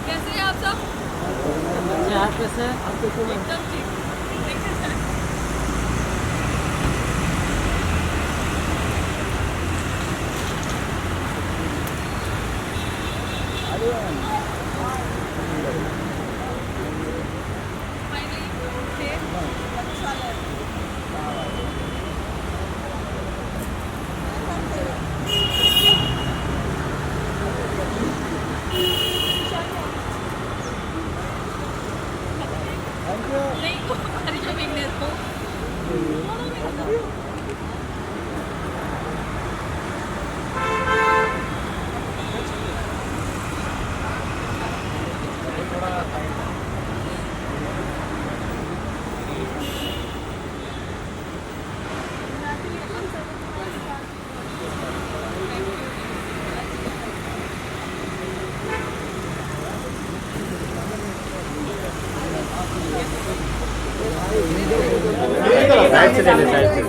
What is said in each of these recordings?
कैसे हैं आप सब? आप कैसे हैं? एकदम ठीक। नहीं वो हमारी जो weakness हो। साइड से ले ले, साइड से।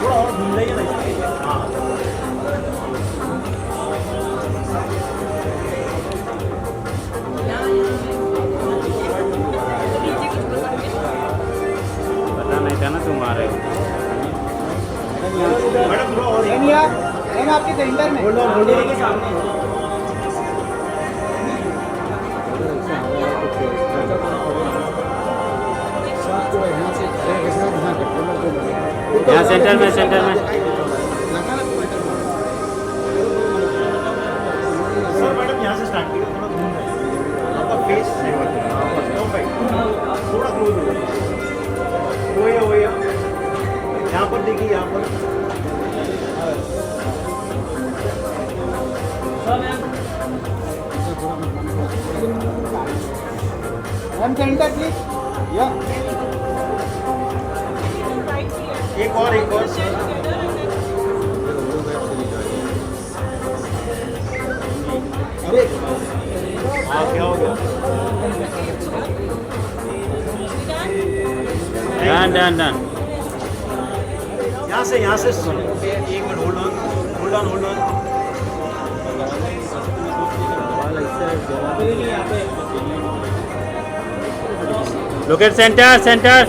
थोड़ा और घूम लेंगे ना। पता नहीं था ना तुम आ रहे हो। मैडम थोड़ा और आपके सेंटर में होल्ड ऑन के सामने यहाँ सेंटर में, सेंटर में। सर मैडम यहाँ से स्टार्ट कीजिए, थोड़ा घूम रहे हैं आपका फेस थोड़ा क्लोज हो जाए। वो यहाँ पर देखिए, यहाँ पर सेंटर प्लीज या एक और सर। अरे हाँ क्या हो गया? Done done done. यहाँ से सुनो, एक minute hold on. Locate centre, centre.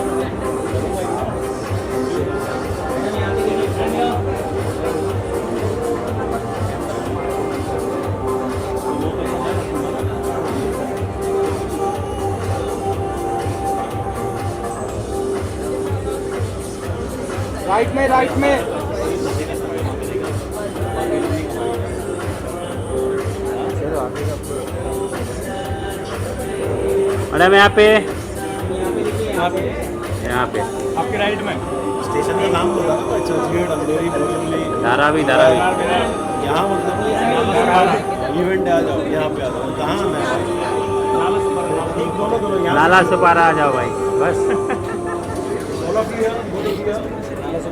Right में मैडम यहाँ पे, यहाँ पे आपके राइट में स्टेशन का नाम बोला था, चर्चगेट, अंधेरी, बोरीवली। धारावी। यहाँ मतलब इवेंट आ जाओ, यहाँ पे आ जाओ। कहाँ आना है? दोनों यहाँ लाला सुपारा आ जाओ भाई बस।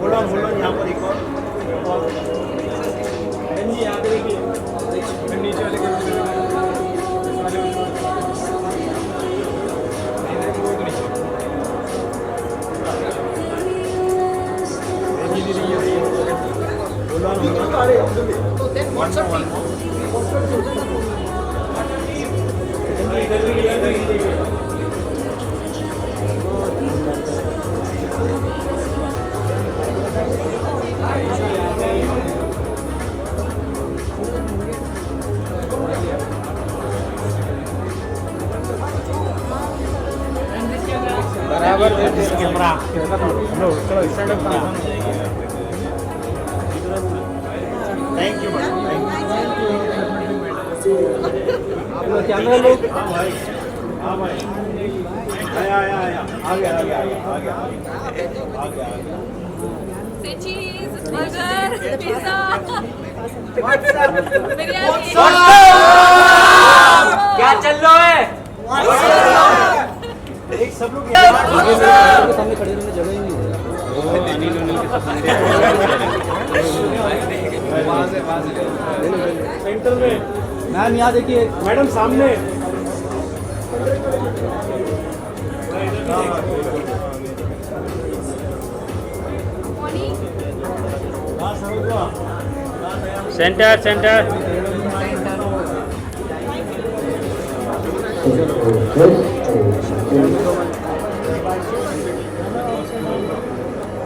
होल्ड ऑन यहाँ पर एक और। यहाँ पे देखिए नीचे वाले बराबर camera thank you madam, camera लोग हाँ भाई आया आ गया Say cheese, burger, pizza. क्या चल रहा है? सब लोग सामने खड़े रहने जगह ही नहीं है। सेंटर में मैम यहाँ देखिए, मैडम सामने सेंटर सेंटर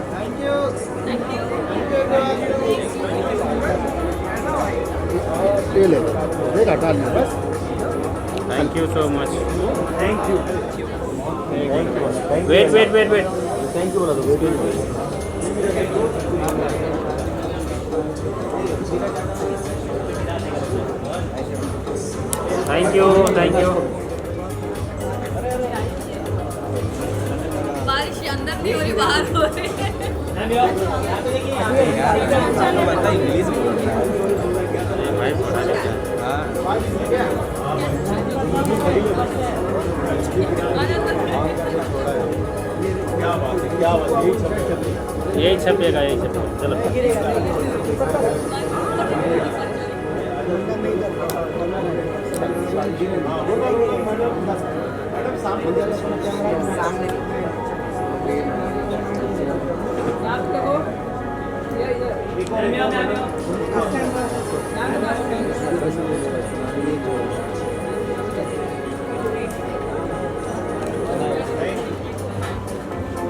थैंक यू। ये ले, देख हटा लिया बस। Thank you so much thank you wait wait wait wait thank you बोला तो वेट थैंक यू बारिश अंदर नहीं हो रही, बाहर हो रही है। भाई पढ़ा लेते हैं। क्या बात यही छपेगा चलो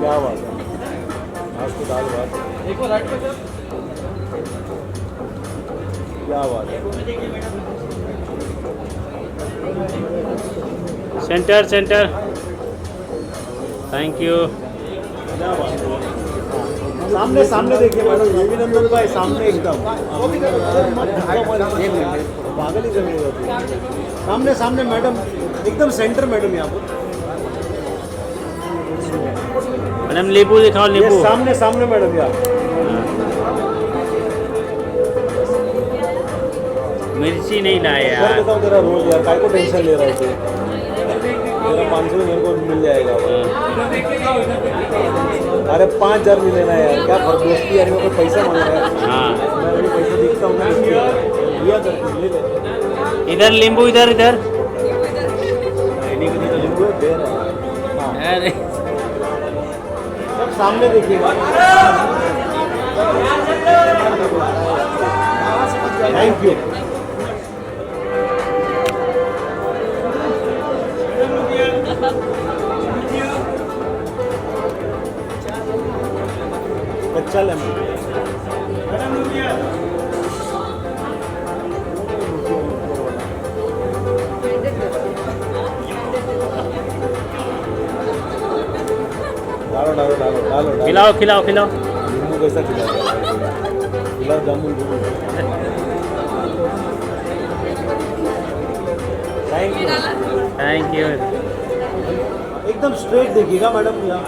क्या बात है आपको दाल बात क्या बात है सेंटर सेंटर थैंक यू सामने सामने देखिए मैडम ये भी नंदन भाई सामने एकदम पागल ही जमीन होती है सामने सामने मैडम एकदम सेंटर मैडम यहाँ पर मैडम नींबू दिखाओ ये नींबू सामने सामने मैडम यहाँ मिर्ची नहीं लाए कर यार देता हूँ तेरा रोज यार काय को टेंशन ले रहा है तू मेरा 500 मेरे को मिल जाएगा अरे 5,000 भी लेना है यार क्या फर्क दोस्ती यार मेरे को पैसा मांग रहा है हाँ मैं भी पैसा दिखता हूँ ना लिया करके ले ले इधर नींबू इधर इधर लेने के लिए तो लिंबू है, दे रहा है हाँ अरे सब सामने देखिएगा थैंक यू कच्चा लेमन डालो डालो डालो डालो खिलाओ खिलाओ खिलाओ नींबू कैसा खिलाएगा gulab jamun thank you thank you एकदम स्ट्रेट देखिएगा मैडम यहाँ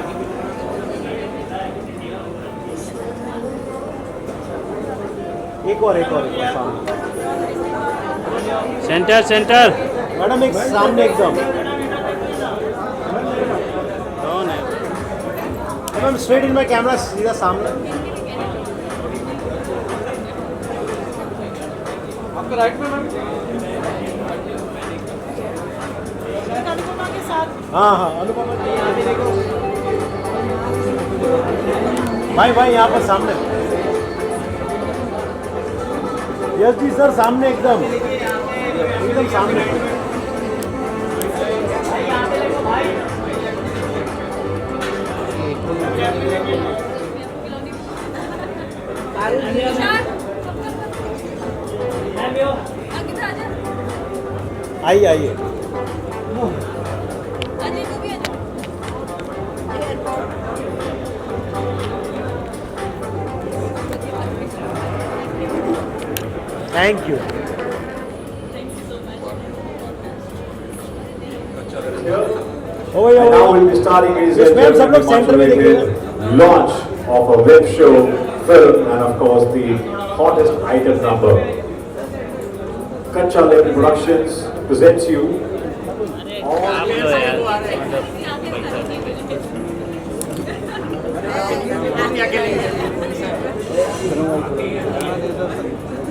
एक और सामने सेंटर सेंटर मैडम एक सामने एकदम कौन है ma'am straight in my camera सीधा सामने आपका राइट में मैम हाँ हाँ अनुपमा जी, यहाँ पे देखो भाई भाई यहाँ पर सामने यस जी सर सामने एकदम एकदम सामने आइए आइए thank you And now we'll be starting, ladies and Yes, ma'am, सब gentlemen, लोग center में with देखिएगा। launch of a web show film and of course the hottest item number. Kacha Lemon Productions presents you all आप लो यार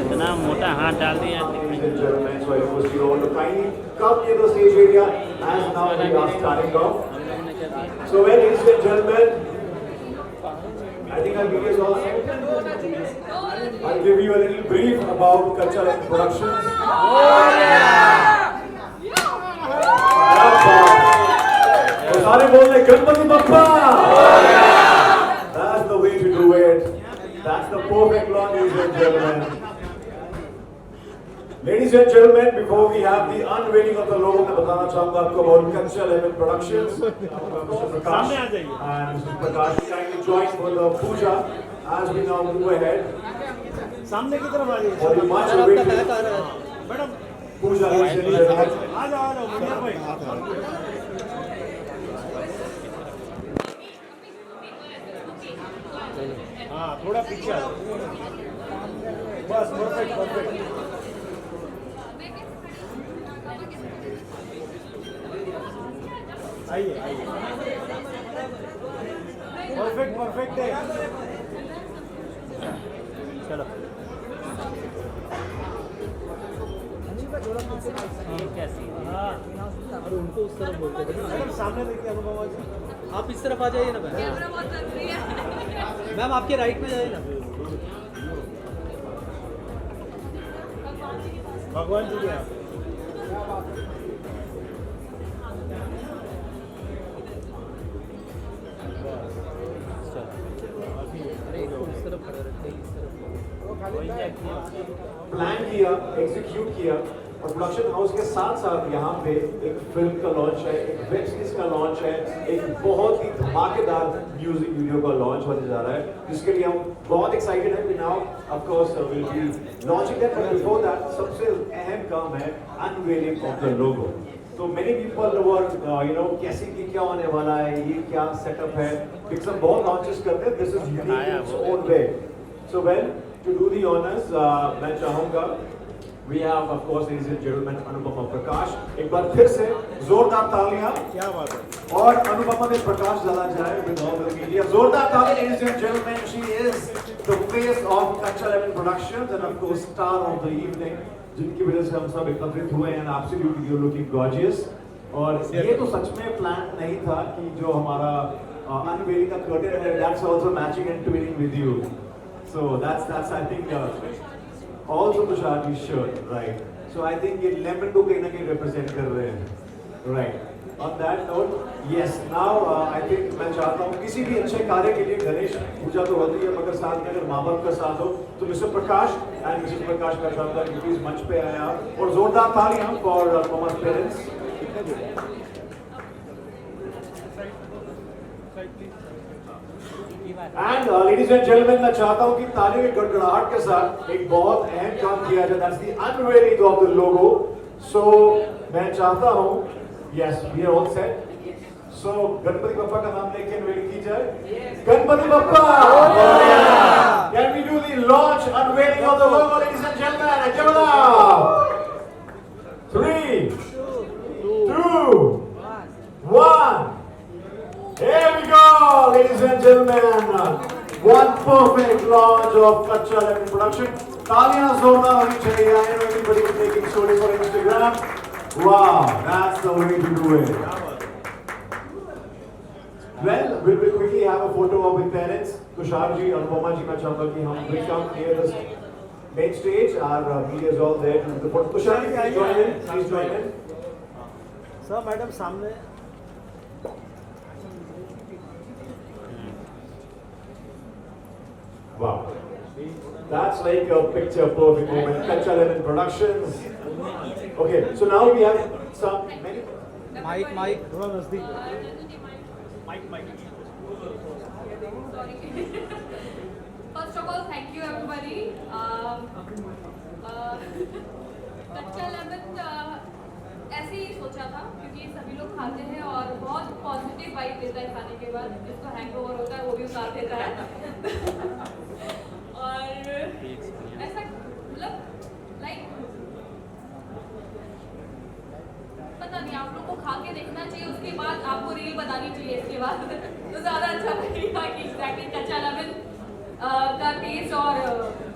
इतना मोटा हाथ डाल दिया Ladies and gentlemen, so I request you all to kindly come near the stage area as now we are starting off. So well, ladies and gentlemen, I think our video is all set. I'll give you a little brief about Kachcha Lemon Productions. तो सारे बोल रहे Ganpati Bappa. That's the way to do it. That's the perfect launch, ladies and gentlemen. Ladies and gentlemen, before we have the unveiling of the logo, मैं बताना चाहूँगा आपको about Kachcha Lemon Productions. Mr. Prakash and Mr. Prakash kindly join for the puja as we now move ahead. सामने की तरफ आ जाइए For the much awaited madam puja, ladies and gentlemen. आ जाओ मुनिया भाई हाँ थोड़ा पीछे आ जाओ बस परफेक्ट परफेक्ट आइए आइए परफेक्ट परफेक्ट है चलो और उनको उस तरफ बोलते थे मैडम सामने देखिए अनुभव जी आप इस तरफ आ जाइए ना मैम कैमरा बहुत जरूरी है मैम आपके राइट में जाइए ना भगवान जी के यहाँ अरे इसको इस तरफ खड़े रखते इस तरफ प्लान किया, एग्जीक्यूट किया और प्रोडक्शन हाउस के साथ साथ यहाँ पे एक फिल्म का लॉन्च है, एक वेब सीरीज का लॉन्च है, एक बहुत ही धमाकेदार म्यूजिक वीडियो का लॉन्च होने जा रहा है जिसके लिए हम बहुत एक्साइटेड हैं. Now of course will be launching that, but before that सबसे अहम काम है अनवेलिंग ऑफ द लोगो. तो मेनी पीपल वर कैसे कि क्या होने वाला है, ये क्या सेटअप है, पिक्सर बहुत लॉन्चेस करते हैं, this is unique in its own way. So well to do the honours मैं चाहूँगा we have of course ladies and gentlemen Anupama प्रकाश. एक बार फिर से जोरदार तालियां क्या बात है और अनुपमा में प्रकाश डाला जाए with all the media. जोरदार तालियां ladies and gentlemen. She is the face of Kachcha Lemon Productions and of course star of the evening जिनकी वजह से हम सब एकत्रित हुए हैं. Absolutely you're looking gorgeous. और ये तो सच में प्लान नहीं था कि जो हमारा अनवेलिंग का कर्टेन है that's also matching and twinning with you. So that's I think also Tushar ji shirt, right? So I think ये lemon को कहीं ना कहीं represent कर रहे हैं, right? On that note, yes. Now I think मैं चाहता हूँ किसी भी अच्छे कार्य के लिए गणेश पूजा तो होती है मगर साथ में अगर माँ बाप का साथ हो तो मिस्टर प्रकाश एंड मिसेस प्रकाश का चाहता हूँ प्लीज मंच पे आए आप और जोरदार तालियां for mama's parents. And ladies and gentlemen, मैं चाहता हूँ कि तालियों की गड़गड़ाहट के साथ एक बहुत अहम काम किया जाए. That's the unveiling of the logo. So मैं चाहता हूँ, yes, we are all set. So Ganpati Bappa का नाम लेके अनवेलिंग की जाए. Ganpati Bappa! Can we do the launch unveiling of the logo, ladies and gentlemen? Give it up. 3, 2, 1. Here we go, ladies and gentlemen. One perfect launch of Kachcha Lemon Production. तालियां जोरदार होनी चाहिए. I know everybody is making stories for Instagram. Wow, that's the way to do it. Well, we will quickly have a photo of the parents. Tushar ji, Anupama ji, मैं चाहूँगा कि हम will come near the main stage. Our media is all there to do the photo. Tushar ji, please join in. Please join in. Sir madam सामने Wow. That's like a picture perfect moment. Kachcha Lemon Productions. Okay, so now we have some many. Mic थोड़ा नजदीक First of all, thank you everybody. Kachcha Lemon ऐसे ही सोचा था क्योंकि सभी लोग खाते हैं और बहुत पॉजिटिव वाइब देता है खाने के बाद. जिसको हैंगओवर होता है वो भी उतार देता है. और ऐसा मतलब लाइक पता नहीं, आप लोग को खा के देखना चाहिए, उसके बाद आपको रील बतानी चाहिए इसके बाद तो ज़्यादा अच्छा लगेगा कि एग्जैक्टली कच्चा लेमन का टेस्ट और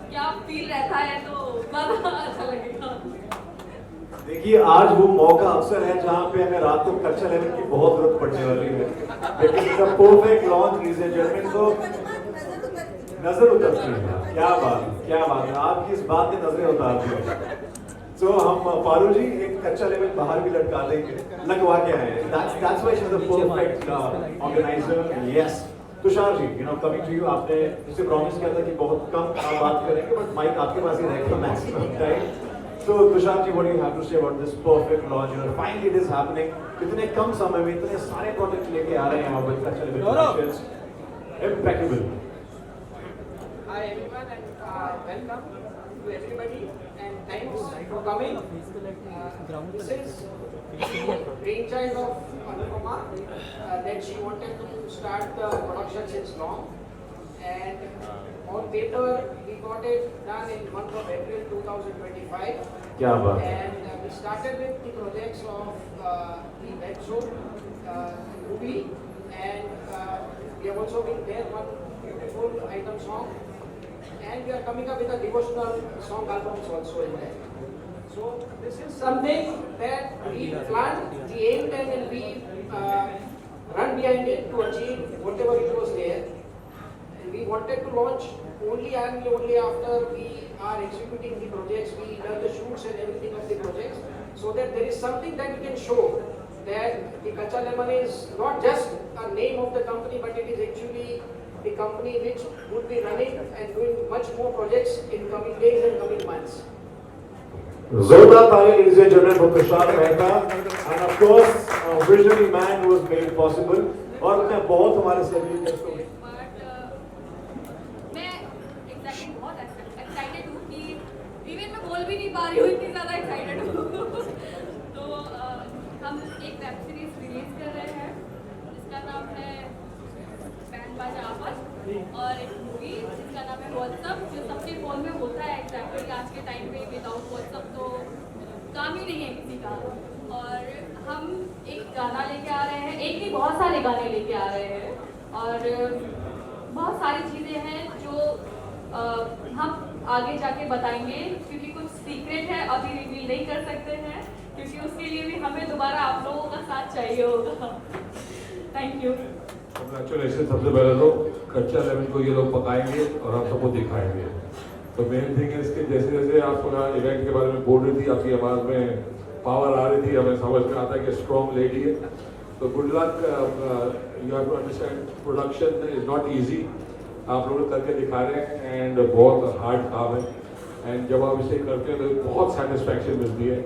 क्या फील रहता है, तो ज़्यादा अच्छा लगेगा। देखिए, आज वो मौका अवसर है जहाँ पे हमें रात को कच्चा लेमन की बहुत जरूरत पड़ने वाली है, लेकिन इसका परफेक्ट लॉन्च लadies and gentlemen, तो नजर उतरती है। क्या बात है, आपकी इस बात ने नजरें उतारती है। तो हम पारू जी एक कच्चा लेमन बाहर भी लटका देंगे, लगवा के आए हैं। That's why she's the perfect organizer. Yes. Tushar ji, coming to you, आपने मुझसे प्रॉमिस किया था कि बहुत कम आप बात करेंगे, बट माइक आपके पास ही रहेगा maximum time. So Tushar ji, what do you have to say about this perfect launch? Finally it is happening. इतने कम समय में इतने सारे प्रोजेक्ट लेके आ रहे हैं आप बच्चा चले productions. Impeccable. Hi everyone and welcome to everybody and thanks for coming. This is brainchild of Anupama that she wanted to start the production since long, and on paper we got it done in month of April 2025. क्या बात है? And we started with the projects of the web show, movie, and we have also been there one beautiful item song, and we are coming up with a devotional song albums also in there. So this is something that we planned, we aimed, and then we run behind it to achieve whatever it was there. And we wanted to launch only after we are executing the projects, we done the shoots and everything of the projects, so that there is something that we can show that the Kaccha Lemon is not just a name of the company, but it is actually the company which would be running and doing much more projects in coming days and coming months. जोरदार तालियां ladies and gentlemen for Tushar Mehta, and of course a visionary man who has made it possible. और मैं बहुत हमारे सभी दोस्तों बोल भी नहीं पा रही हूँ, इतनी ज़्यादा एक्साइटेड हूँ तो हम एक वेब सीरीज रिलीज कर रहे हैं जिसका नाम है बैंड बाजा आफत, और एक मूवी जिसका नाम है व्हाट्सअप, जो सबके फ़ोन में होता है एग्जैक्टली आज के टाइम पे। विदाउट व्हाट्सअप तो काम ही नहीं है किसी का। और हम एक गाना लेके आ रहे हैं, एक नहीं बहुत सारे गाने लेके आ रहे हैं, और बहुत सारी चीज़ें हैं जो हम आगे जाके बताएंगे, क्योंकि कुछ सीक्रेट है अभी रिवील नहीं कर सकते हैं, क्योंकि उसके लिए भी हमें दोबारा आप लोगों का साथ चाहिए होगा। Thank you. कंग्रेचुलेशन। सबसे पहले तो कच्चा लेमन को ये लोग पकाएंगे और आप सबको दिखाएंगे। तो मेन थिंग है इसके जैसे जैसे आप इवेंट के बारे में बोल रही थी, आपकी आवाज़ में पावर आ रही थी, हमें समझ में आता है कि स्ट्रॉन्ग लेडी है। तो good luck. You have to understand production is not easy, आप लोग करके दिखा रहे हैं एंड बहुत हार्ड काम है, एंड जब आप इसे करते हैं तो बहुत सेटिस्फैक्शन मिलती है।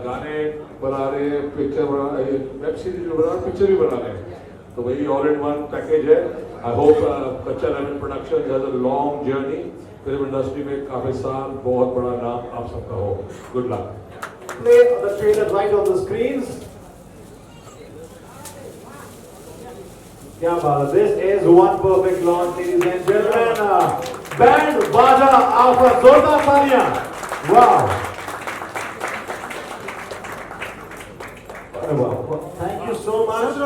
गाने बना रहे हैं, पिक्चर बना रहे हैं, वेब सीरीज बना रहे हैं, पिक्चर भी बना रहे हैं, तो वही ऑल इन वन पैकेज है। आई होप कच्चा lemon production has a long journey, film industry में काफ़ी साल, बहुत बड़ा नाम आप सबका हो। Good luck. Play the trailer right on the screens. क्या बात है, this is one perfect launch ladies and gentlemen. Band Baja Afat, जोरदार तालियां। Wow. Wow. Thank you so much.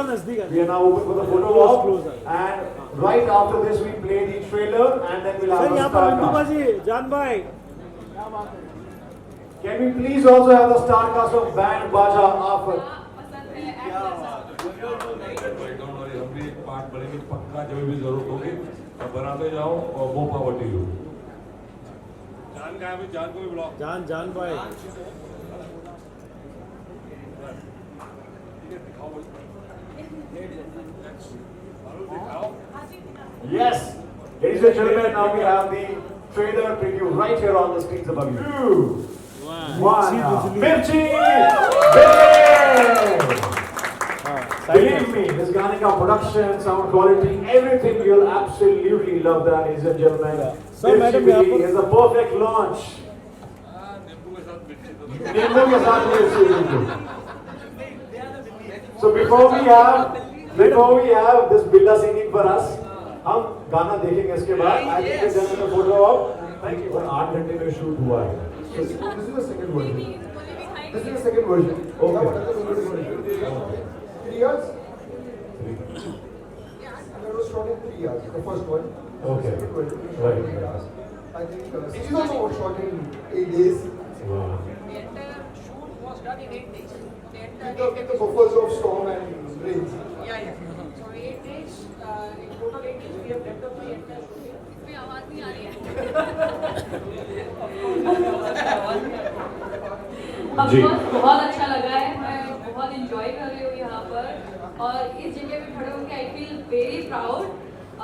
We are now open for the photo op, and right after this we play the trailer and then we'll have a star cast. जान भाई Can we please also have the star cast of Band Baja Afat? पसंद है actor हम भी एक part बनेंगे पक्का, जब भी जरूरत होगी अब बनाते जाओ और वो पावर्टी लो। जान का है, जान को भी बुलाओ। जान भाई Yes, ladies and gentlemen, now we have the trailer preview right here on the screens above you. One. Mirchi! Believe me, this Ganika production, sound quality, everything, you'll absolutely love that, ladies and gentlemen. Sir, madam, Mirchi is a perfect launch. नींबू के साथ मिर्ची। So before we have this Billa singing for us, हम गाना देखेंगे इसके बाद। I think we're done with the photo op. Thank you. 8 घंटे में शूट हुआ है। This is the second one. This is the second version. Okay. Now, what is the third version? 3 years? And that was shot in 3 years. The first one. Okay. The second version was shot Right. in 3 years. I think it is also shot in 8 days. Wow. The entire shoot was done in 8 days. The entire With the buffers of storm and rains. Yeah. So 8 days, in total 8 days, we have left up the entire shooting. इसमें आवाज नहीं आ रही है जी। बहुत अच्छा लगा है, मैं बहुत इंजॉय कर रही हूँ यहाँ पर और इस जगह पे खड़े होकर आई फील वेरी प्राउड।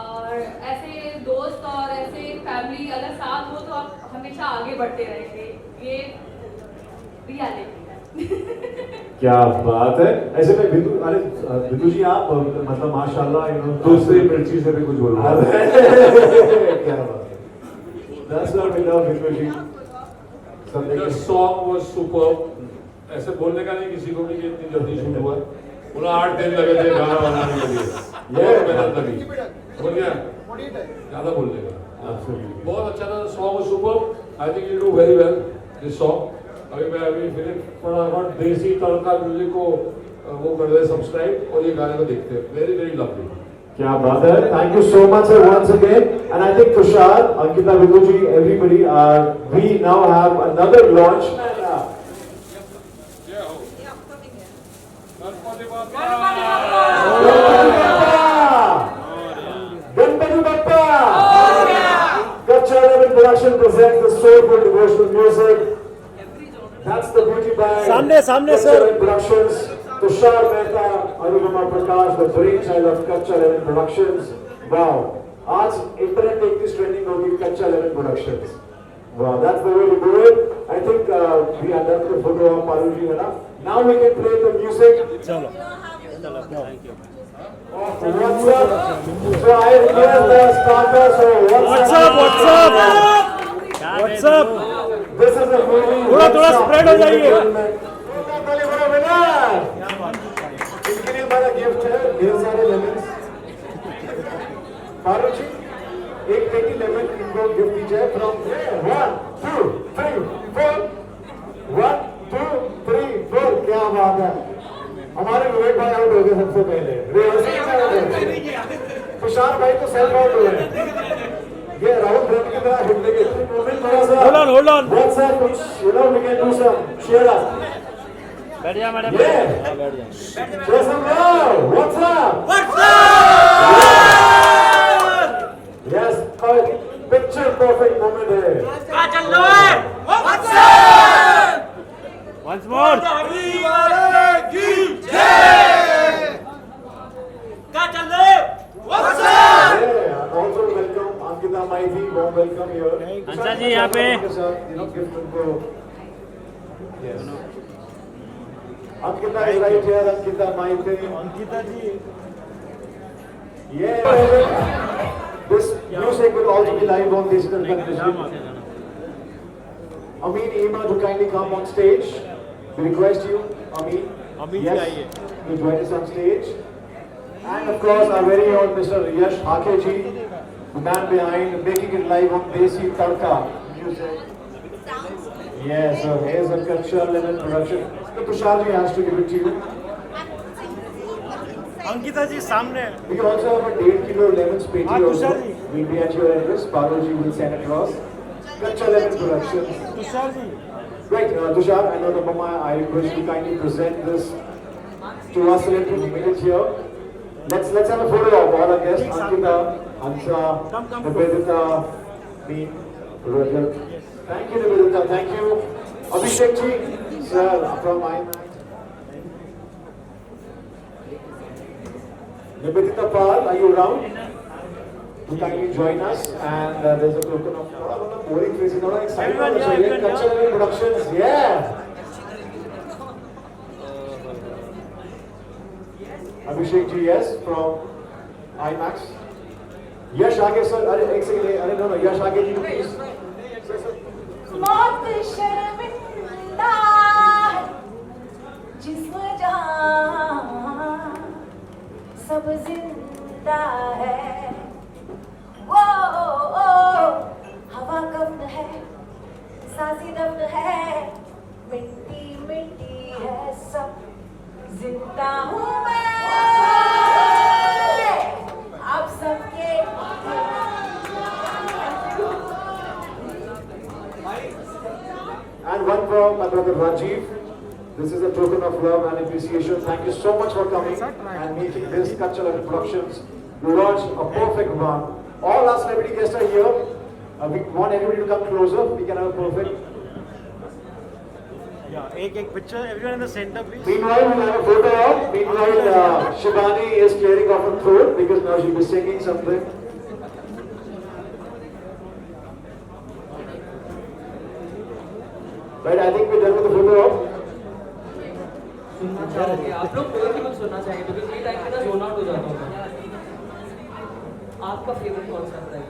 और ऐसे दोस्त और ऐसे फैमिली अगर साथ हो तो आप हमेशा आगे बढ़ते रहेंगे, ये रियलिटी है। क्या बात है। ऐसे में बिंदु जी आप मतलब माशाल्लाह दूसरी मिर्ची से भी कुछ बोल रहा है। क्या बात है। That's what we love, बिंदु जी। The song was superb. ऐसे बोलने का नहीं किसी को भी कि इतनी जल्दी शूट हुआ। उन्हें 8 दिन लगे थे गाना बनाने के लिए। बहुत मेहनत लगी। बोल गया? ज़्यादा बोलने का। बहुत अच्छा था। Song was superb. I think you do very well this song. अभी मैं फिर फटाफट देसी तड़का म्यूजिक को वो कर दे सब्सक्राइब और ये गाने को देखते हैं। Very very lovely. क्या बात है। Thank you so much sir once again. And I think Tushar, Ankita, Vidhu ji, everybody, we now have another launch. Ganpati Bappa! Kachcha Element Production presents the soulful devotional music. That's the beauty band. सामने, सामने, Kachcha sir. Element Productions. Tushar Mehta, Anupama Prakash, the brainchild of Kachcha Element Productions. Wow. आज internet पे इतनी trending होगी Kachcha Element Productions. Wow, that's the way to do it. I think we had done the photo of Paruji, है ना? Now we can play the music. चलो What's up? So I request the starter. So what's up? This is a movie. थोड़ा spread हो जाइए। इसके लिए हमारा gift है ढेर सारे लेमन्स। पारू जी एक पेटी लेमन इनको गिफ्ट दीजिए फ्रॉम 1 2 3 4 1 2 3 4 क्या बात है। हमारे विवेक भाई आउट हो गए सबसे पहले। तुषार भाई तो सेल्फ आउट हुए। ये राहुल द्रविड़ की तरह हिट लेके मोमेंट थोड़ा सा hold on What's up? You know we can do some cheer up. बैठ जा madam. Yeah. Show some love. What's up? Yes, picture perfect moment है। Once more। Yeah, also welcome Ankita Maiti, warm welcome here। अंसा जी यहाँ पे। gift उनको। Yes। Ankita is right here, Ankita Maiti। Ankita ji। Yeah। This music will also be live on digital television। Amin Ima to kindly come on stage. We request you, Amin. Yes, to join us on stage. And of course, our very own Mr. Yash Hakeji, the man behind making it live on Desi Tadka music. Yes, so here's a Kachcha Element Production. So Tushar ji has to give it to you. Ankita जी सामने। We also have a 1.5 kilo lemon spaghetti also. Tushar ji. Will be at your address. Paruji will send across. Kachcha Element Productions. Tushar ji Right, Tushar, I know the Mama, I request you kindly present this to our celebrity minute here. Let's have a photo of all our guests, Ankita, Ansa, Nivedita, me, Rajat. Thank you, Nivedita, thank you. Abhishek ji, sir, from IMAX. Nivedita Pal, are you around? To kindly join us, and there's a coconut. Boring face, not excited. Kachcha Element Productions, yeah. Abhishek ji, yes, from IMAX. Yash Age sir, अरे एक second, अरे no, Yash Age ji, please. मौत शर्मिंदा जिस्म जहां सब जिंदा है। वो हवा कब्न है, सांसें दफ्न है, मिट्टी मिट्टी my brother Rajiv. This is a token of love and appreciation. Thank you so much for coming and making this Kachcha Lemon Productions launch a perfect one. All our celebrity guests are here. We want everybody to come closer. We can have a perfect. Yeah, एक picture. Everyone in the center, please. Meanwhile, we'll have a photo op. Meanwhile, Shivani is clearing off her throat because now she'll be singing something. Right, I think we're done with the photo op. सुनना चाहोगे आप लोग कोई भी मत सुनना चाहिए क्योंकि ये टाइम पे ना जोन आउट हो जाता हूँ मैं। आपका फेवरेट कौन सा है?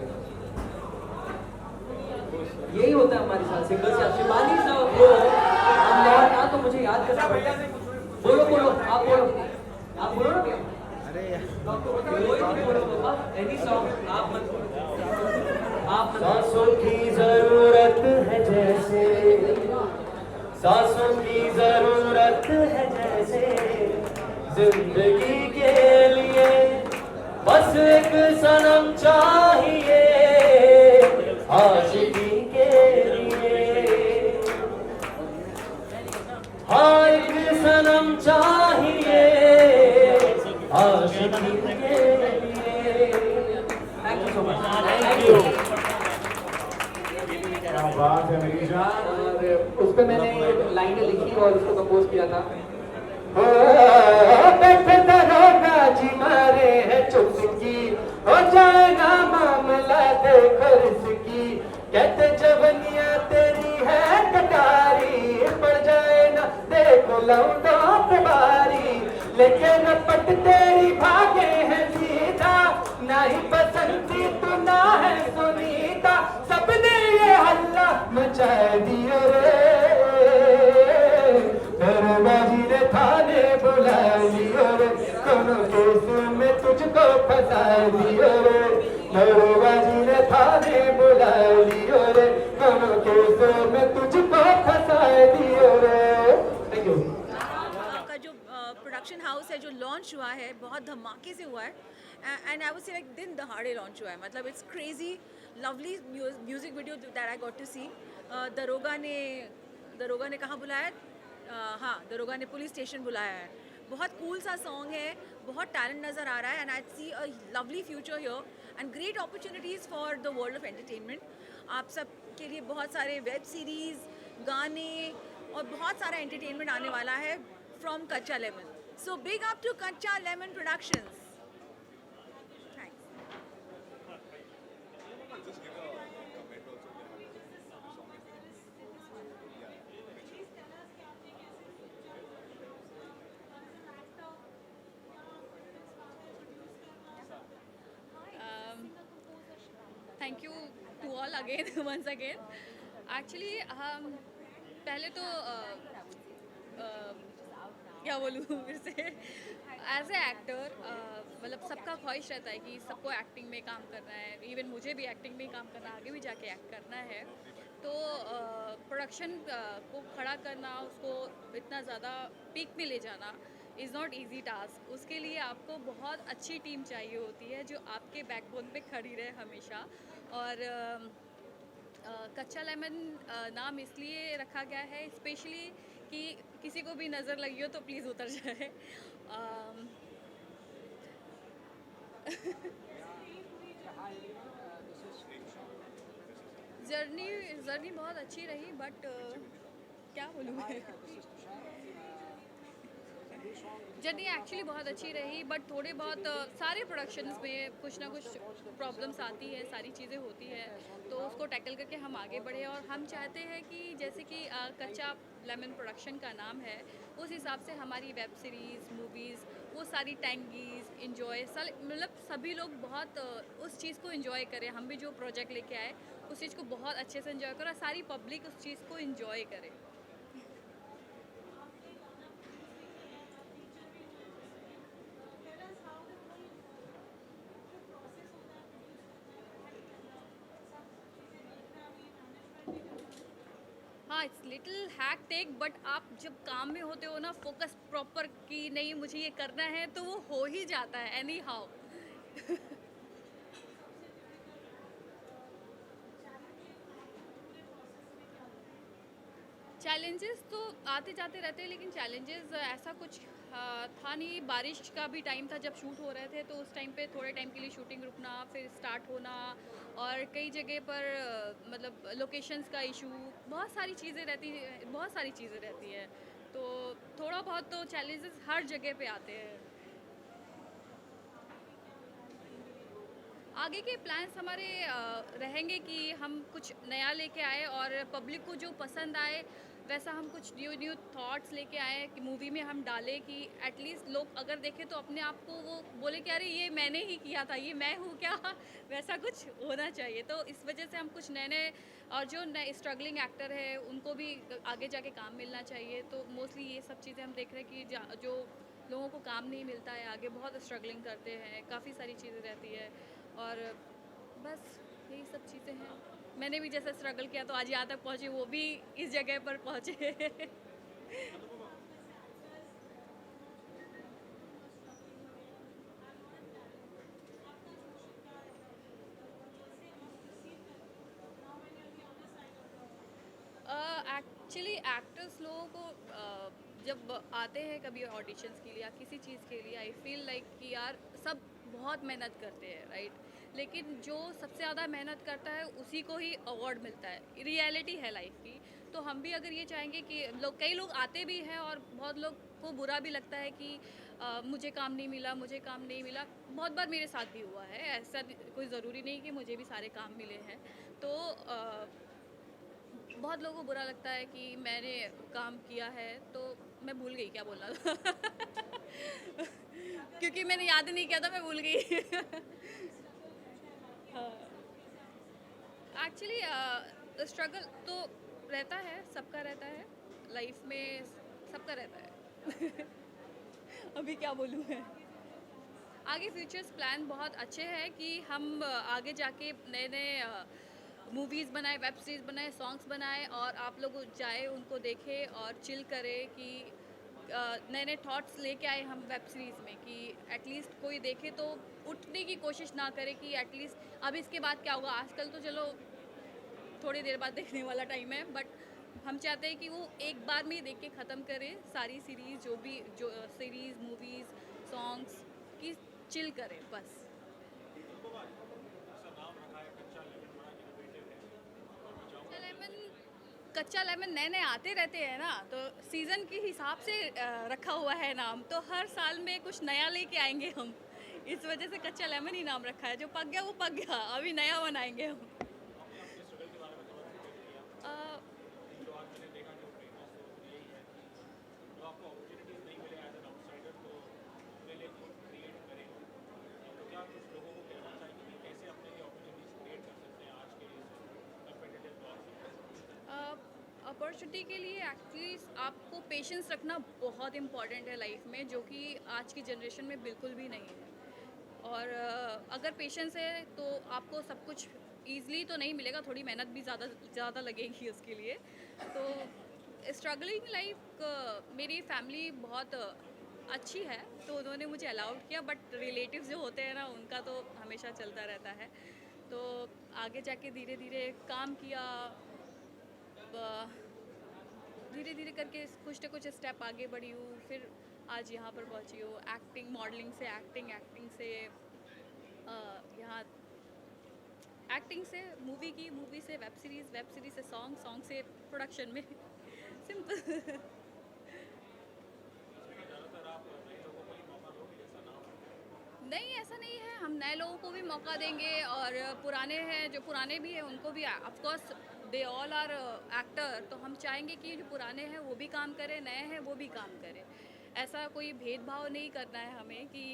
यही होता है हमारे साथ सिंगल से शिवानी साहब वो हम और ना तो मुझे याद करना पड़ता है। बोलो बोलो आप बोलो ना भैया। अरे बोलो एनी सॉन्ग आप मत सांसों की जरूरत है जैसे सांसों की जरूरत है जैसे जिंदगी के लिए बस एक सनम चाहिए आशिकी के लिए हाँ एक सनम चाहिए आशिकी के लिए। Thank you so much. Thank you. क्या बात है मेरी जान। और उस पे मैंने लाइनें लिखी और उसको कंपोज किया था। बैठे दरोगा जी मारे है चुटकी हो जाएगा मामला देखो इसकी कहते जवनिया तेरी है कटारी पड़ जाए ना देखो लौंडो बारी लेकिन पट तेरी भागे है सीधा ना ही बसंती तू ना है सुनीता सबने ये हल्ला मचा दिया रे दरबाजी ने थाने बुला लियो रे कोनो केस में तुझको फंसा दियो रे दरबाजी ने थाने बुला लियो रे कोनो केस में तुझको फंसा दियो रे। Thank you. आपका जो प्रोडक्शन हाउस है जो लॉन्च हुआ है बहुत धमाके से हुआ है and I would say like दिन दहाड़े लॉन्च हुआ है मतलब it's crazy lovely music video that I got to see. दरोगा ने कहाँ बुलाया? हाँ, दरोगा ने पुलिस स्टेशन बुलाया है। बहुत कूल सा सॉन्ग है, बहुत टैलेंट नज़र आ रहा है and I see a lovely future here and great opportunities for the world of entertainment. आप सब के लिए बहुत सारे वेब सीरीज़, गाने और बहुत सारा एंटरटेनमेंट आने वाला है from Kachcha Lemon. So big up to Kachcha Lemon productions. Thank you to all again once again. Actually पहले तो क्या बोलूँ फिर से एज ए एक्टर मतलब सबका ख्वाहिश रहता है कि सबको एक्टिंग में काम करना है। इवन मुझे भी एक्टिंग में काम करना, आगे भी जाके एक्ट करना है। तो प्रोडक्शन को खड़ा करना, उसको इतना ज़्यादा पीक में ले जाना इज़ नॉट ईजी टास्क। उसके लिए आपको बहुत अच्छी टीम चाहिए होती है जो आपके बैकबोन पे खड़ी रहे हमेशा। और कच्चा लेमन नाम इसलिए रखा गया है स्पेशली कि किसी को भी नज़र लगी हो तो प्लीज़ उतर जाए। जर्नी बहुत अच्छी रही बट क्या बोलूँ मैं जर्नी एक्चुअली बहुत अच्छी रही बट थोड़े बहुत सारे प्रोडक्शंस में कुछ ना कुछ प्रॉब्लम्स आती है, सारी चीज़ें होती है तो उसको टैकल करके हम आगे बढ़े। और हम चाहते हैं कि जैसे कि कच्चा लेमन प्रोडक्शन का नाम है उस हिसाब से हमारी वेब सीरीज़, मूवीज़, वो सारी टैंगीज़ इन्जॉय मतलब सभी लोग बहुत उस चीज़ को इन्जॉय करें। हम भी जो प्रोजेक्ट लेके आए उस चीज़ को बहुत अच्छे से इन्जॉय करें और सारी पब्लिक उस चीज़ को इन्जॉय करे। हाँ, इट्स लिटिल हैक्टिक बट आप जब काम में होते हो ना फोकस प्रॉपर कि नहीं मुझे ये करना है तो वो हो ही जाता है एनी हाउ। चैलेंजेस तो आते जाते रहते हैं, लेकिन चैलेंजेस ऐसा कुछ था नहीं। बारिश का भी टाइम था जब शूट हो रहे थे, तो उस टाइम पे थोड़े टाइम के लिए शूटिंग रुकना, फिर स्टार्ट होना, और कई जगह पर मतलब लोकेशंस का इशू, बहुत सारी चीज़ें रहती है। तो थोड़ा बहुत तो चैलेंजेस हर जगह पे आते हैं। आगे के प्लान्स हमारे रहेंगे कि हम कुछ नया लेके आए और पब्लिक को जो पसंद आए वैसा हम कुछ न्यू थॉट्स लेके आए कि मूवी में हम डालें, कि एटलीस्ट लोग अगर देखें तो अपने आप को वो बोले कि अरे ये मैंने ही किया था, ये मैं हूँ क्या, वैसा कुछ होना चाहिए। तो इस वजह से हम कुछ नए और जो नए स्ट्रगलिंग एक्टर है उनको भी आगे जाके काम मिलना चाहिए। तो मोस्टली ये सब चीज़ें हम देख रहे हैं कि जो लोगों को काम नहीं मिलता है, आगे बहुत स्ट्रगलिंग करते हैं, काफ़ी सारी चीज़ें रहती है, और बस यही सब चीज़ें हैं। मैंने भी जैसे स्ट्रगल किया तो आज यहाँ तक पहुँची, वो भी इस जगह पर पहुँचे। एक्चुअली एक्टर्स लोगों को जब आते हैं कभी ऑडिशंस के लिए या किसी चीज़ के लिए, आई फील लाइक कि यार सब बहुत मेहनत करते हैं, राइट, लेकिन जो सबसे ज़्यादा मेहनत करता है उसी को ही अवार्ड मिलता है। रियलिटी है लाइफ की। तो हम भी अगर ये चाहेंगे कि कई लोग आते भी हैं और बहुत लोग को बुरा भी लगता है कि मुझे काम नहीं मिला, बहुत बार मेरे साथ भी हुआ है। ऐसा कोई ज़रूरी नहीं कि मुझे भी सारे काम मिले हैं। तो बहुत लोगों को बुरा लगता है कि मैंने काम किया है, तो मैं भूल गई क्या बोलना था। क्योंकि मैंने याद नहीं किया था, मैं भूल गई। एक्चुअली स्ट्रगल तो रहता है, सबका रहता है लाइफ में, सबका रहता है। अभी क्या बोलूँ मैं। आगे फ्यूचर्स प्लान बहुत अच्छे हैं कि हम आगे जाके नए नए मूवीज़ बनाए, वेब सीरीज़ बनाए, सॉन्ग्स बनाए, और आप लोग जाए उनको देखें और चिल करें, कि नए नए थॉट्स लेके आए हम वेब सीरीज़ में, कि एटलीस्ट कोई देखे तो उठने की कोशिश ना करे कि एटलीस्ट अब इसके बाद क्या होगा। आजकल तो चलो थोड़ी देर बाद देखने वाला टाइम है, बट हम चाहते हैं कि वो एक बार में ही देख के ख़त्म करें सारी सीरीज़, जो सीरीज़, मूवीज़, सॉन्ग्स की चिल करें बस। कच्चा लेमन नए नए आते रहते हैं ना, तो सीज़न के हिसाब से रखा हुआ है नाम, तो हर साल में कुछ नया लेके आएंगे हम, इस वजह से कच्चा लेमन ही नाम रखा है। जो पक गया वो पक गया, अभी नया बनाएंगे हम। अपॉर्चुनिटी के लिए एक्चुअली आपको पेशेंस रखना बहुत इम्पॉर्टेंट है लाइफ में, जो कि आज की जनरेशन में बिल्कुल भी नहीं है। और अगर पेशेंस है तो आपको सब कुछ ईज़िली तो नहीं मिलेगा, थोड़ी मेहनत भी ज़्यादा लगेगी उसके लिए। तो स्ट्रगलिंग लाइफ, मेरी फैमिली बहुत अच्छी है तो उन्होंने मुझे अलाउड किया, बट रिलेटिव्स जो होते हैं ना उनका तो हमेशा चलता रहता है। तो आगे जाके धीरे धीरे काम किया, धीरे धीरे करके कुछ ना कुछ स्टेप आगे बढ़ी हूँ, फिर आज यहाँ पर पहुँची हूँ। एक्टिंग, मॉडलिंग से एक्टिंग से यहाँ एक्टिंग से मूवी से वेब सीरीज़ से सॉन्ग से प्रोडक्शन में। सिंपल। नहीं, ऐसा नहीं है, हम नए लोगों को भी मौका देंगे, और पुराने हैं, जो पुराने भी हैं उनको भी, of course they all are actor, तो हम चाहेंगे कि जो पुराने हैं वो भी काम करें, नए हैं वो भी काम करें। ऐसा कोई भेदभाव नहीं करना है हमें कि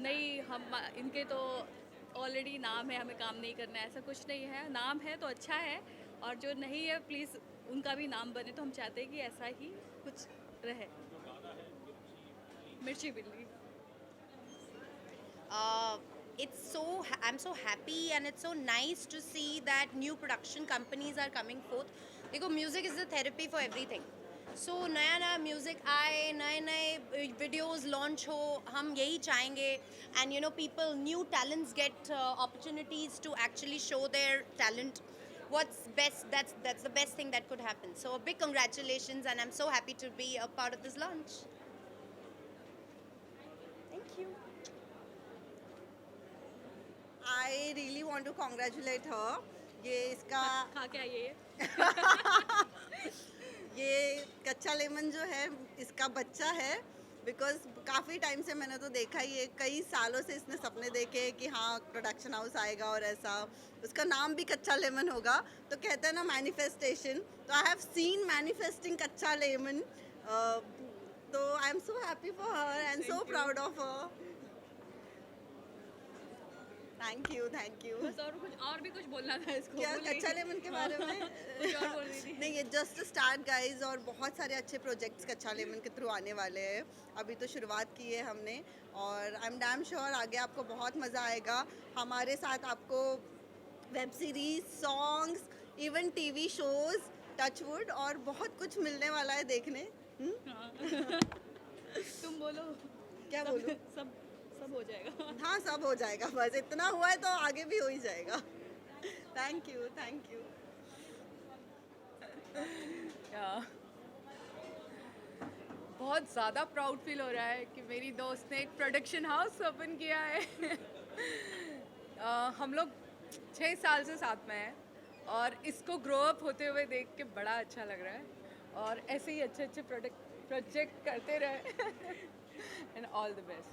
नहीं हम इनके तो ऑलरेडी नाम है, हमें काम नहीं करना है, ऐसा कुछ नहीं है। नाम है तो अच्छा है, और जो नहीं है प्लीज़ उनका भी नाम बने। तो हम चाहते हैं कि ऐसा ही कुछ रहे। मिर्ची बिल्ली। I'm so happy and it's so nice to see that new production companies are coming forth. देखो, music is the therapy for everything. So नया म्यूज़िक आए, नए वीडियोस लॉन्च हो, हम यही चाहेंगे। And you know, people, new talents get opportunities to actually show their talent. what's best. That's the best thing that could happen. So a big congratulations, and I'm so happy to be a part of this launch. Thank you. I really want to congratulate her. ये इसका हाँ क्या ये ये कच्चा lemon जो है इसका बच्चा है, बिकॉज काफ़ी टाइम से मैंने तो देखा ही है, कई सालों से इसने सपने देखे कि हाँ प्रोडक्शन हाउस आएगा और ऐसा, उसका नाम भी कच्चा लेमन होगा, तो कहते हैं ना मैनिफेस्टेशन, तो आई हैव सीन मैनिफेस्टिंग कच्चा लेमन, तो I am so happy for her and so proud of her. Thank you. बस और भी कुछ बोलना था इसको. क्या बोल कच्चा रही थी। लेमन के बारे में कुछ और बोल रही थी. नहीं, ये जस्ट स्टार्ट गाइज, और बहुत सारे अच्छे प्रोजेक्ट्स कच्चा लेमन के थ्रू आने वाले हैं. अभी तो शुरुआत की है हमने, और आई एम डैम श्योर आगे आपको बहुत मज़ा आएगा. हमारे साथ आपको web series, songs, even TV shows, touchwood और बहुत कुछ मिलने वाला है देखने. तुम बोलो. क्या बोलूं? सब हो जाएगा. हाँ, सब हो जाएगा, बस इतना हुआ है तो आगे भी हो ही जाएगा. Thank you. बहुत ज़्यादा प्राउड फील हो रहा है कि मेरी दोस्त ने एक प्रोडक्शन हाउस ओपन किया है. हम लोग 6 साल से साथ में हैं और इसको ग्रो अप होते हुए देख के बड़ा अच्छा लग रहा है, और ऐसे ही अच्छे प्रोजेक्ट करते रहे. And all the best.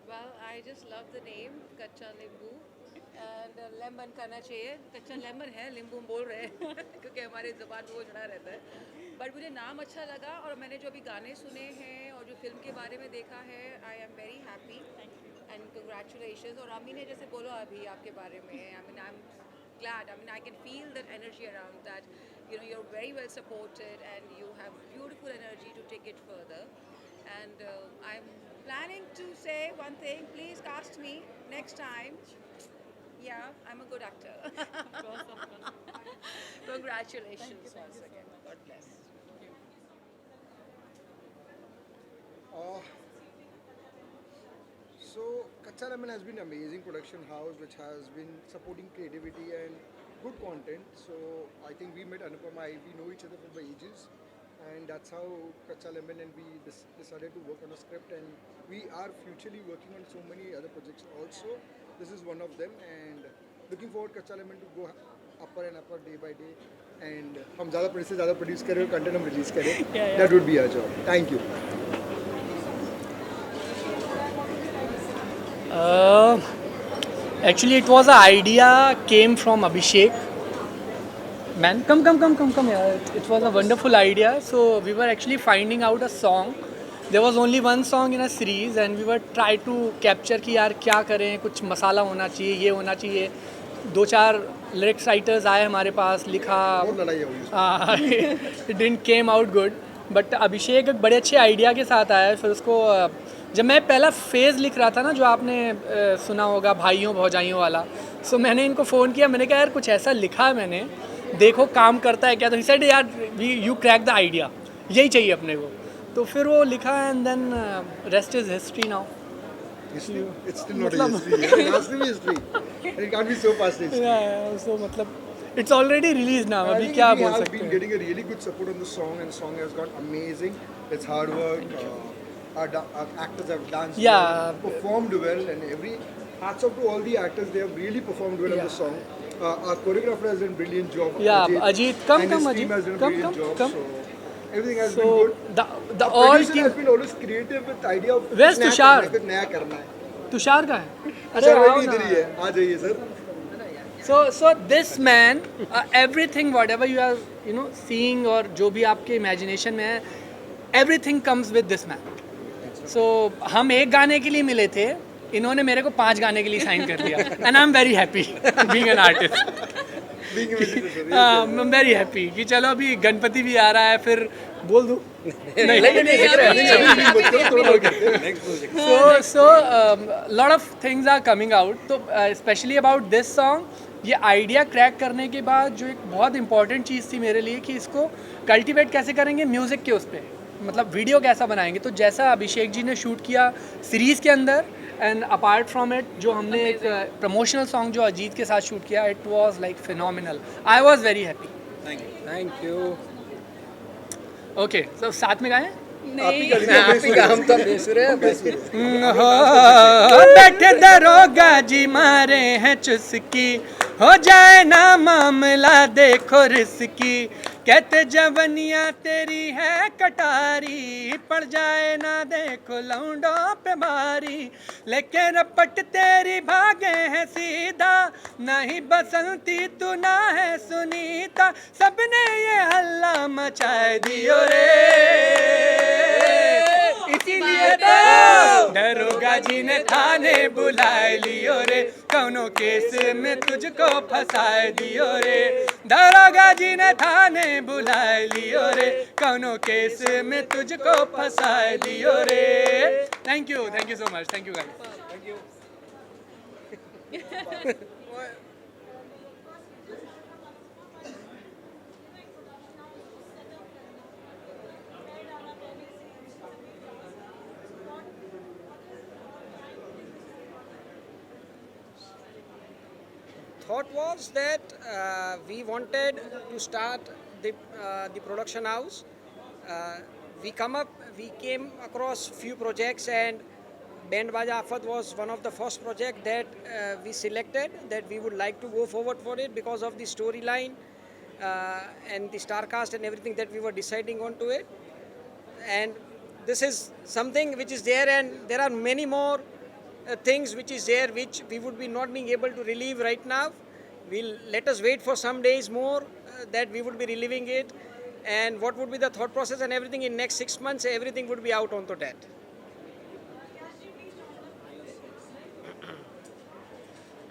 Well, I just love the name कच्चा नींबू, and लेमन करना चाहिए. कच्चा लेमन है, नींबू बोल रहे हैं क्योंकि हमारे ज़ुबान में वो जुड़ा रहता है. बट मुझे नाम अच्छा लगा, और मैंने जो अभी गाने सुने हैं और जो फिल्म के बारे में देखा है, I am very happy and congratulations. और अम्मी ने जैसे बोला अभी आपके बारे में, I am glad. I mean, I can feel that energy around that. You know, you're very well supported and you have beautiful energy to take it further. And I'm planning to say one thing. Please cast me next time. Yeah, I'm a good actor. Congratulations once again. God bless. So Kaccha Lemon has been an amazing production house which has been supporting creativity and good content. So I think we met Anupama, we know each other for ages, and that's how Kaccha Lemon and we decided to work on a script, and we are futurely working on so many other projects also. This is one of them, and looking forward Kaccha Lemon to go upper and upper day by day, and हम ज़्यादा produce करें, content हम release करें. That would be our job. Thank you. Actually, it was an idea came from Abhishek. Man, come. Yeah, it was a wonderful idea. So we were actually finding out a song. There was only one song in a series, and we were trying to capture कि यार क्या करें, कुछ मसाला होना चाहिए, ये होना चाहिए. 2-4 लिरिक्स राइटर्स आए हमारे पास, लिखा. It didn't came out good. But Abhishek एक बड़े अच्छे आइडिया के साथ आया. फिर उसको जब मैं पहला फेज़ लिख रहा था ना, जो आपने सुना होगा भाइयों भौजाइयों वाला, सो मैंने इनको फ़ोन किया. मैंने कहा यार कुछ ऐसा लिखा है मैंने, देखो काम करता है क्या. तो ही सेड यार यू क्रैक द आइडिया, यही चाहिए अपने को. तो फिर वो लिखा, and then rest is history now. It's still not a history. It has to be history. It can't be so fast history. Yeah, so मतलब it's already released now. अभी क्या बोल सकते हैं. We have been getting a really good support on the song, and the song has got amazing. It's hard work. Our actors have danced well, performed well, and hats off to all the actors. They have really performed well on the song. Our choreographer has done a brilliant job. Yeah, Ajit, come, Ajit. Has done a brilliant job. So everything has been good. The all team has been always creative with the idea of where's Tushar? कुछ नया करना है. तुषार कहाँ है? अरे वो इधर ही है. आ जाइए sir. So this man, everything whatever you are seeing और जो भी आपके imagination में है, everything comes with this man. So हम एक गाने के लिए मिले थे, इन्होंने मेरे को 5 गाने के लिए साइन कर लिया. And I'm very happy being an artist. I am very happy कि चलो अभी गणपति भी आ रहा है, फिर बोल दूँ so lot of things are coming out. तो especially about this song, ये आइडिया क्रैक करने के बाद जो एक बहुत इंपॉर्टेंट चीज़ थी मेरे लिए कि इसको कल्टिवेट कैसे करेंगे म्यूज़िक के उस पर, मतलब वीडियो कैसा बनाएंगे. तो जैसा अभिषेक जी ने शूट किया सीरीज़ के अंदर, एंड अपार्ट फ्रॉम इट जो हमने एक प्रमोशनल सॉन्ग जो अजीत के साथ शूट किया, it was like phenomenal. I was very happy. Thank you. Okay, सब साथ में गाएं. बैठे दरोगा जी मारे हैं चुस्की, हो जाए ना मामला देखो रिस्की, कहते जवनिया तेरी है कटारी, पड़ जाए ना देखो लौंडों पे भारी, लेकिन रपट तेरी भागे हैं सीधा, नहीं बसंती तू ना है सुनीता, सबने ये हल्ला मचाए दियो रे, इसीलिए तो दरोगा जी ने थाने बुलाए लियो रे, कौनो केस में तुझको फंसाए दियो रे, दरोगा जी ने थाने बुलाए लियो रे, कौनो केस में तुझको फंसाए दियो रे. Thank you so much. Thank you guys. Thought was that we wanted to start the production house. We came across few projects, and Band Baja Afat was one of the first project that we selected, that we would like to go forward for it because of the storyline and the star cast and everything that we were deciding onto it. And this is something which is there, and there are many more things which is there which we would be not being able to relieve right now. Let us wait for some days more that we would be relieving it, and what would be the thought process and everything in next 6 months, everything would be out onto that.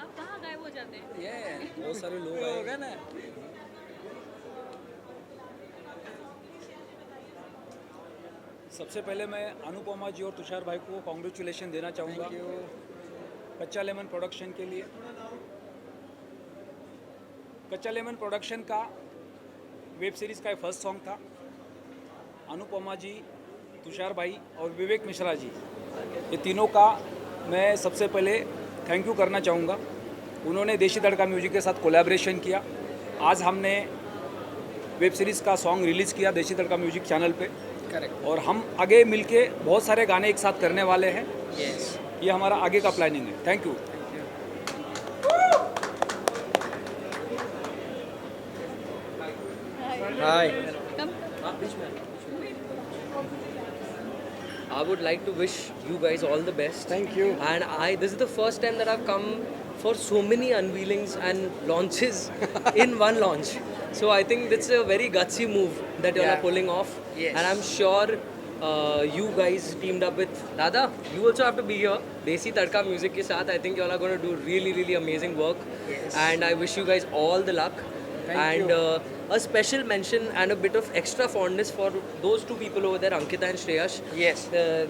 अब कहाँ गायब हो जाते हैं? बहुत सारे लोग आए ना. सबसे पहले मैं अनुपमा जी और तुषार भाई को कॉन्ग्रेचुलेशन देना चाहूँगा कच्चा लेमन प्रोडक्शन के लिए. कच्चा लेमन प्रोडक्शन का वेब सीरीज़ का फर्स्ट सॉन्ग था. अनुपमा जी, तुषार भाई और विवेक मिश्रा जी, ये तीनों का मैं सबसे पहले थैंक यू करना चाहूँगा. उन्होंने देशी तड़का म्यूजिक के साथ कोलैबोरेशन किया. आज हमने वेब सीरीज़ का सॉन्ग रिलीज़ किया देशी तड़का म्यूजिक चैनल पे. करेक्ट. और हम आगे मिलके बहुत सारे गाने एक साथ करने वाले हैं. ये हमारा आगे का प्लानिंग है. Thank you. Hi. I would like to wish you guys all the best. Thank you. And this is the first time that I've come for so many unveilings and launches in one launch. So I think that's a very gutsy move that you all are pulling off. Yes. And I'm sure you guys teamed up with Dada. You also have to be here. Desi Tadka Music ke saath, I think you all are going to do really, really amazing work. Yes. And I wish you guys all the luck. Thank you. A special mention and a bit of extra fondness for those two people over there, Ankita and Shreyash. Yes.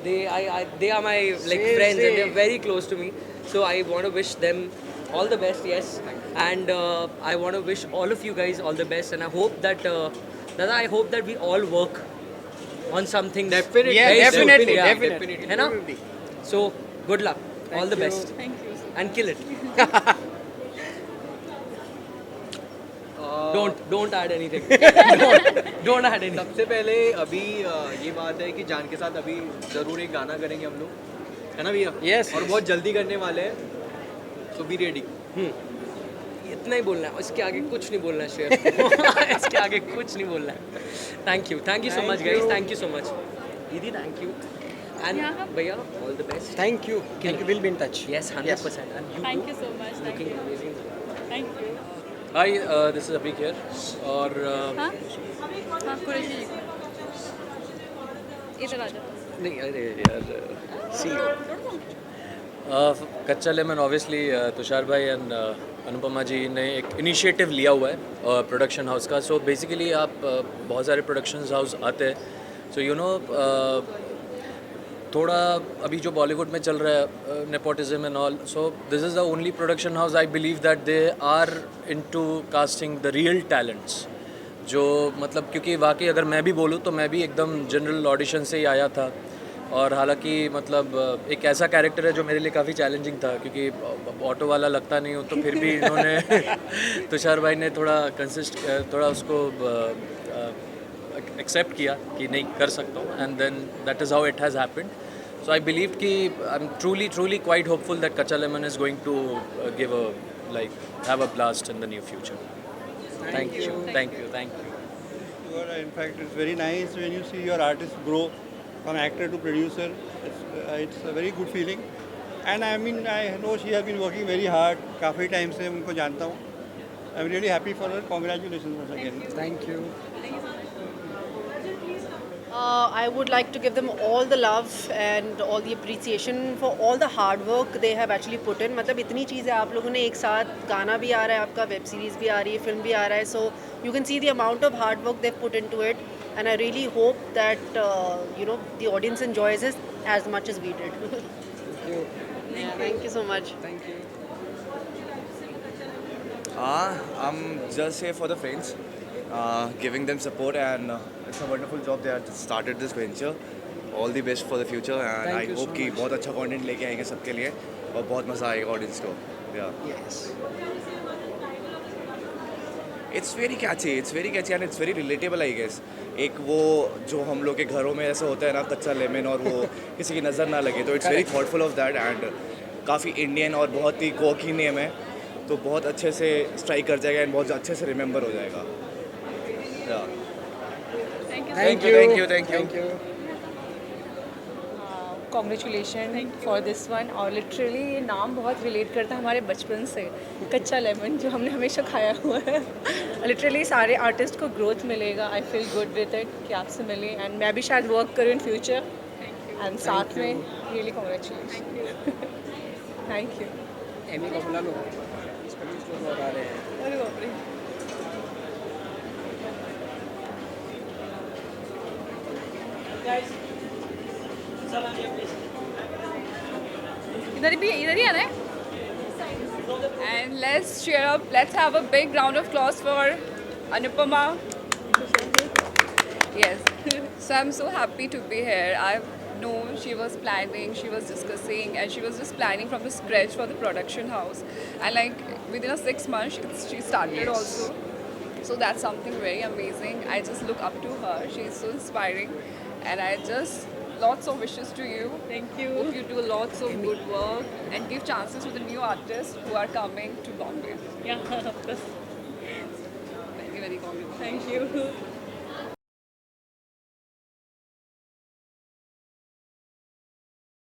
They are my friends, and they're very close to me. So I want to wish them all the best. Yes. And I want to wish all of you guys all the best. And I hope that, Dada, I hope that we all work on something. Definitely. very soon. Definitely. Yeah. Definitely. है ना? So good luck. All the you. best. Thank you. And kill it. Don't add anything. Don't add anything. सबसे पहले अभी ये बात है कि जान के साथ अभी ज़रूर एक गाना करेंगे हम लोग, है ना भैया? Yes. और बहुत जल्दी करने वाले हैं, so be ready. इतना ही बोलना है, इसके आगे कुछ नहीं बोलना है शेयर. इसके आगे कुछ नहीं बोलना है. Thank you so much guys. Thank you so much. Didi, thank you. And भैया, all the best. Thank you. We'll be in touch. Yes, 100%. And you Thank you so much. Thank looking you. amazing. Thank you. Hi, this is Abhik here. और हाँ कुरैशी जी इधर आ जाओ. नहीं अरे यार सी कच्चा lemon obviously Tushar भाई and अनुपमा जी ने एक इनिशिएटिव लिया हुआ है प्रोडक्शन हाउस का. सो बेसिकली आप बहुत सारे प्रोडक्शन हाउस आते हैं. सो यू नो थोड़ा अभी जो बॉलीवुड में चल रहा है nepotism and all. So this is the only production house I believe that they are into casting the real talents. जो मतलब क्योंकि वाकई अगर मैं भी बोलूँ तो मैं भी एकदम जनरल ऑडिशन से ही आया था. और हालांकि मतलब एक ऐसा कैरेक्टर है जो मेरे लिए काफ़ी चैलेंजिंग था क्योंकि ऑटो वाला लगता नहीं हूँ. तो फिर भी इन्होंने तुषार भाई ने थोड़ा उसको एक्सेप्ट किया कि नहीं कर सकता हूँ. And then that is how it has happened. So I believe कि I am truly quite hopeful that kaccha lemon is going to give a like have a blast in the near future. Thank you. In fact, it's very nice when you see your artist grow from actor to producer. It's a very good feeling. And I mean, I know she has been working very hard. काफ़ी time से उनको जानता हूँ. I'm really happy for her. Congratulations once again. Thank you. I would like to give them all the love and all the appreciation for all the hard work they have actually put in. मतलब इतनी चीज़ें आप लोगों ने एक साथ, गाना भी आ रहा है आपका, वेब सीरीज़ भी आ रही है, फिल्म भी आ रहा है. So you can see the amount of hard work they've put into it, and I really hope that you know the audience enjoys it as much as we did. Thank you. Thank you so much. Thank you. I'm just here for the friends, giving them support, and it's a wonderful job they have started this venture. All the best for the future, and I hope कि बहुत अच्छा content लेके आएंगे सबके लिए और बहुत मज़ा आएगा audience को. Yeah. Yes. It's very catchy and it's very relatable I guess. एक वो जो हम लोग के घरों में ऐसा होता है ना, कच्चा लेमन, और वो किसी की नज़र ना लगे, तो it's very thoughtful of that, and काफ़ी इंडियन और बहुत ही कोकी नेम है, तो बहुत अच्छे से स्ट्राइक कर जाएगा एंड बहुत अच्छे से रिमेंबर हो जाएगा. Thank you. Congratulation for this one. और लिटरली ये नाम बहुत रिलेट करता है हमारे बचपन से, कच्चा लेमन, जो हमने हमेशा खाया हुआ है. लिटरली सारे आर्टिस्ट को ग्रोथ मिलेगा. I feel good with it कि आपसे मिले, एंड मैं भी शायद वर्क करूँ इन फ्यूचर, एंड साथ में really congratulation. Thank you. Amy को बुला लो, इसका भी स्टोर बता रहे हैं. अरे बाप रे. इधर ही आना है. And let's cheer up. Let's have a big round of applause for Anupama. Yes. So I'm so happy to be here. I've known she was planning, she was discussing, and she was just planning from the scratch for the production house. And like within a 6 months, she started also. So that's something very amazing. I just look up to her. She's so inspiring, and I just lots of wishes to you. Thank you. Hope you do lots of good work and give chances to the new artists who are coming to Bombay. Yeah, of course. Very, very congratulations. Thank you.